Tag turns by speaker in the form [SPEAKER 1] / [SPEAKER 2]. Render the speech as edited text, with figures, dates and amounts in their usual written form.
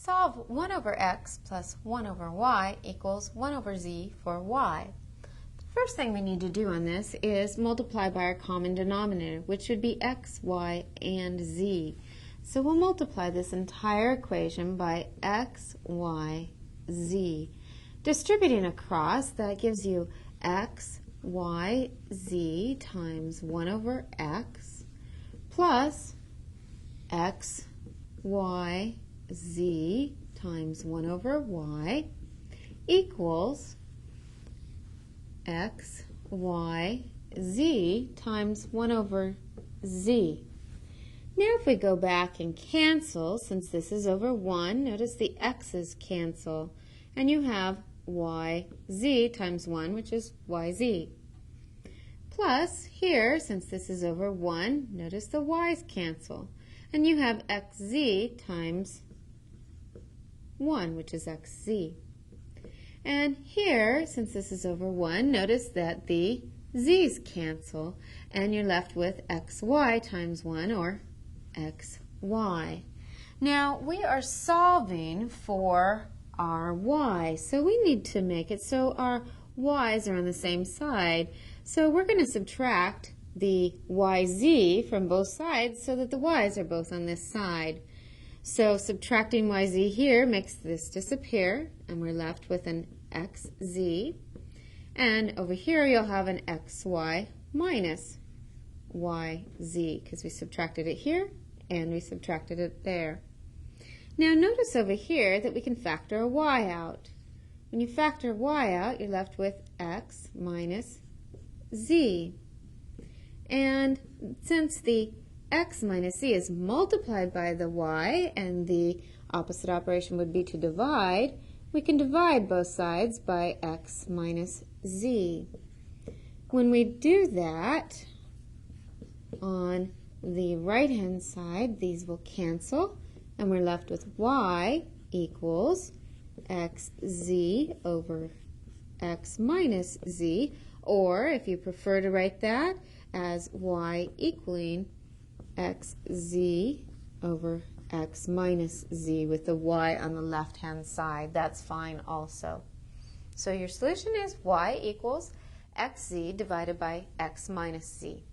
[SPEAKER 1] Solve 1 over x plus 1 over y equals 1 over z for y. The first thing we need to do on this is multiply by our common denominator, which would be x, y, and z. So we'll multiply this entire equation by x, y, z. Distributing across, that gives you x, y, z times 1 over x plus x, y, z times 1 over y equals x, y, z times 1 over z. Now if we go back and cancel, since this is over 1, notice the x's cancel, and you have yz times 1, which is yz. Plus, here, since this is over 1, notice the y's cancel, and you have xz times 1, which is xz. And here, since this is over 1, notice that the z's cancel, and you're left with xy times 1, or xy. Now, we are solving for our y, so we need to make it so our y's are on the same side. So we're going to subtract the yz from both sides so that the y's are both on this side. So subtracting yz here makes this disappear, and we're left with an xz. And over here you'll have an xy minus yz, because we subtracted it here and we subtracted it there. Now notice over here that we can factor a y out. When you factor y out, you're left with x minus z. And since the x minus z is multiplied by the y, and the opposite operation would be to divide, we can divide both sides by x minus z. When we do that, on the right-hand side, these will cancel, and we're left with y equals xz over x minus z, or if you prefer to write that as y equaling xz over x minus z with the y on the left-hand side. That's fine also. So your solution is y equals xz divided by x minus z.